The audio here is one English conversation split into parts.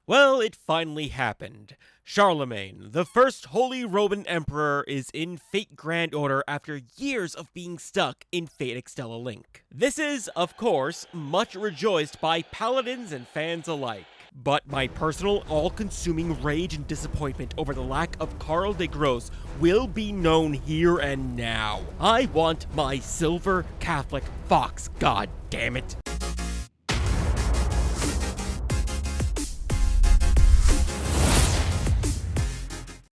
Well, it finally happened. Charlemagne, the first Holy Roman Emperor, is in Fate Grand Order after years of being stuck in Fate Extella Link. This is, of course, much rejoiced by paladins and fans alike. But my personal, all-consuming rage and disappointment over the lack of Karl de Grosse will be known here and now. I want my silver Catholic fox, god damn it.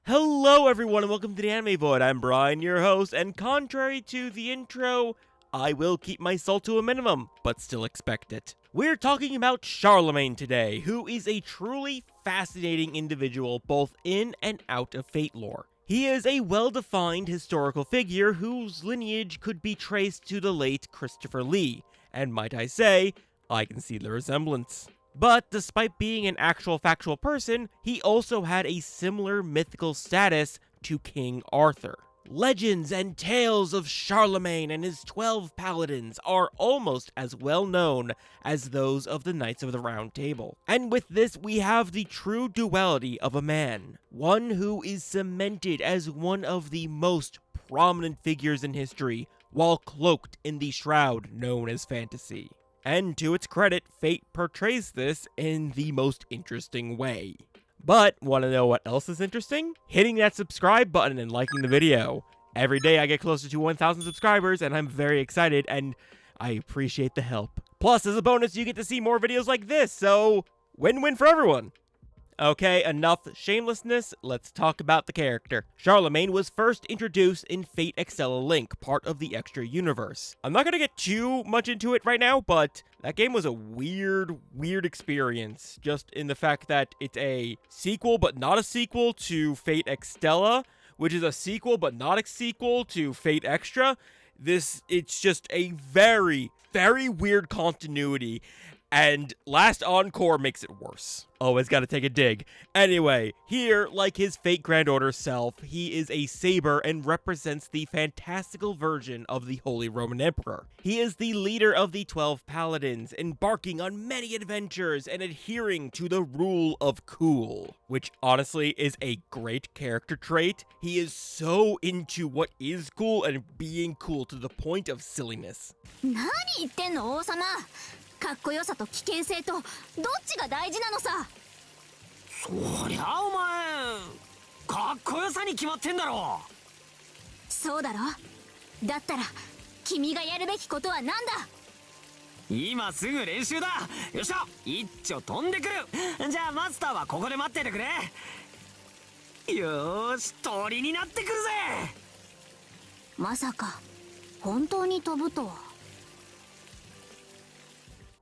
Hello everyone and welcome to the Anime Void. I'm Brian, your host, and contrary to the intro, I will keep my salt to a minimum, but still expect it. We're talking about Charlemagne today, who is a truly fascinating individual both in and out of Fate lore. He is a well-defined historical figure whose lineage could be traced to the late Christopher Lee, and might I say, I can see the resemblance. But despite being an actual factual person, he also had a similar mythical status to King Arthur. Legends and tales of Charlemagne and his 12 paladins are almost as well known as those of the Knights of the Round Table. And with this, we have the true duality of a man. One who is cemented as one of the most prominent figures in history, while cloaked in the shroud known as fantasy. And to its credit, Fate portrays this in the most interesting way. But, want to know what else is interesting? Hitting that subscribe button and liking the video. Every day I get closer to 1,000 subscribers and I'm very excited and I appreciate the help. Plus, as a bonus, you get to see more videos like this, so win-win for everyone. Okay, enough shamelessness, let's talk about the character. Charlemagne was first introduced in Fate Extella Link, part of the Extra universe. I'm not gonna get too much into it right now, but that game was a weird experience, just in the fact that it's a sequel but not a sequel to Fate Extella, which is a sequel but not a sequel to Fate Extra. It's just a very weird continuity. And Last Encore makes it worse. Always gotta take a dig. Anyway, here, like his Fate Grand Order self, he is a Saber and represents the fantastical version of the Holy Roman Emperor. He is the leader of the 12 Paladins, embarking on many adventures and adhering to the rule of cool, which honestly is a great character trait. He is so into what is cool and being cool to the point of silliness. 何言ってんの王様。かっこよさと危険性とどっちが大事なのさ。そりゃお前かっこよさに決まってんだろ。そうだろ。だったら君がやるべきことは何だ。今すぐ練習だ。よっしゃ一丁飛んでくる。じゃあマスターはここで待っててくれ。よーし鳥になってくるぜ。まさか本当に飛ぶとは。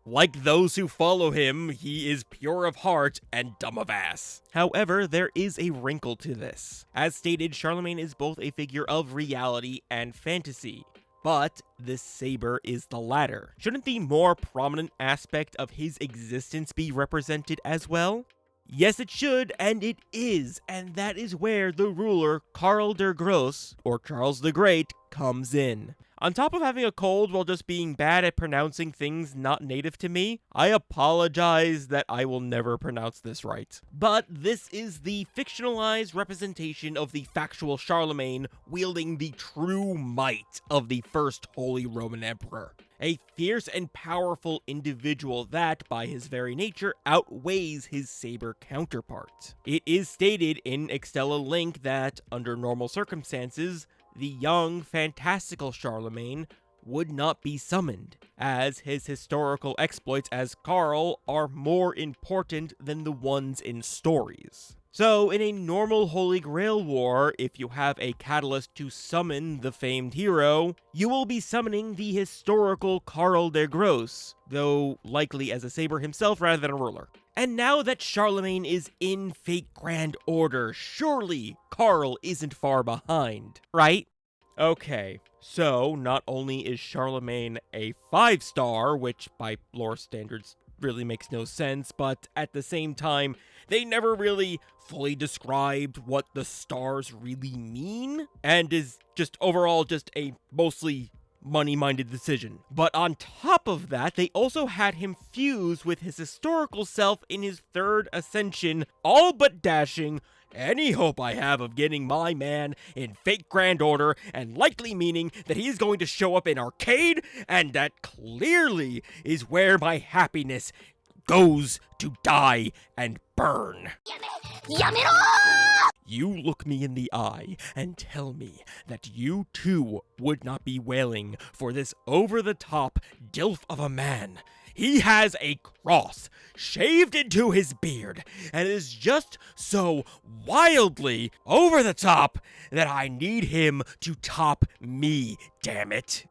Like those who follow him, he is pure of heart and dumb of ass. However, there is a wrinkle to this. As stated, Charlemagne is both a figure of reality and fantasy. But this Saber is the latter. Shouldn't the more prominent aspect of his existence be represented as well? Yes, it should, and it is, and that is where the ruler Karl der Grosse, or Charles the Great, comes in. On top of having a cold while just being bad at pronouncing things not native to me, I apologize that I will never pronounce this right. But this is the fictionalized representation of the factual Charlemagne wielding the true might of the first Holy Roman Emperor. A fierce and powerful individual that, by his very nature, outweighs his Saber counterpart. It is stated in Extella Link that, under normal circumstances, the young, fantastical Charlemagne would not be summoned, as his historical exploits as Karl are more important than the ones in stories. So, in a normal Holy Grail war, if you have a catalyst to summon the famed hero, you will be summoning the historical Karl der Grosse, though likely as a Saber himself rather than a ruler. And now that Charlemagne is in Fate Grand Order, surely Karl isn't far behind, right? Okay, so not only is Charlemagne a 5-star, which by lore standards really makes no sense, but at the same time, they never really fully described what the stars really mean, and is just overall just a mostly money-minded decision. But on top of that, they also had him fuse with his historical self in his third ascension, all but dashing any hope I have of getting my man in fake Grand Order, and likely meaning that he's going to show up in Arcade, and that clearly is where my happiness goes to die and burn. やめろ You look me in the eye and tell me that you too would not be wailing for this over-the-top dilf of a man. He has a cross shaved into his beard and is just so wildly over the top that I need him to top me, damn it.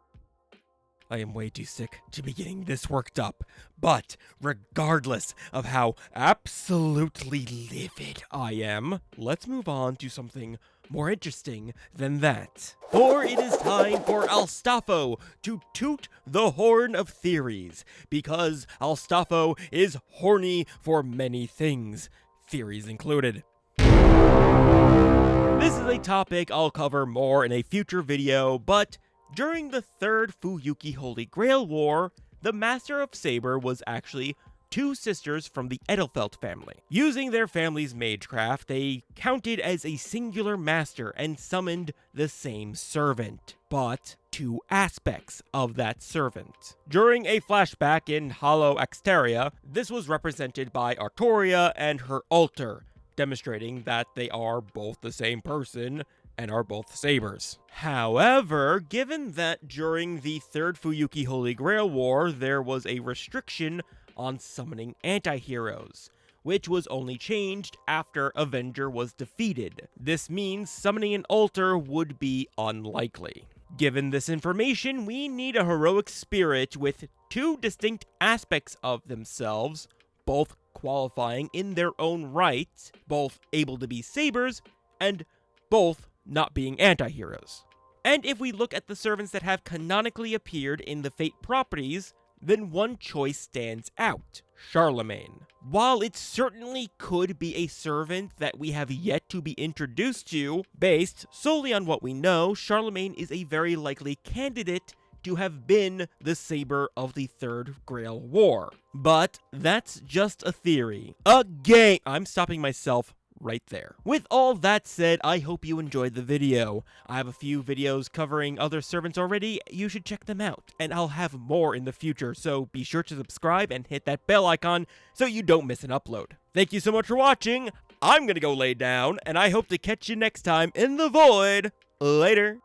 I am way too sick to be getting this worked up, but regardless of how absolutely livid I am, let's move on to something more interesting than that. For it is time for Alstafo to toot the horn of theories, because Alstafo is horny for many things, theories included. This is a topic I'll cover more in a future video, but during the third Fuyuki Holy Grail War, the Master of Saber was actually two sisters from the Edelfelt family. Using their family's magecraft, they counted as a singular master and summoned the same servant, but two aspects of that servant. During a flashback in Hollow Extella, this was represented by Artoria and her altar, demonstrating that they are both the same person and are both sabers. However, given that during the third Fuyuki Holy Grail War, there was a restriction on summoning anti-heroes, which was only changed after Avenger was defeated. This means summoning an altar would be unlikely. Given this information, we need a heroic spirit with two distinct aspects of themselves, both qualifying in their own right, both able to be sabers, and both not being anti-heroes. And if we look at the servants that have canonically appeared in the Fate properties, then one choice stands out: Charlemagne. While it certainly could be a servant that we have yet to be introduced to, based solely on what we know, Charlemagne is a very likely candidate to have been the Saber of the Third Grail War. But that's just a theory. Again, I'm stopping myself right there. With all that said, I hope you enjoyed the video. I have a few videos covering other servants already. You should check them out, and I'll have more in the future, so be sure to subscribe and hit that bell icon so you don't miss an upload. Thank you so much for watching. I'm gonna go lay down, and I hope to catch you next time in the void. Later.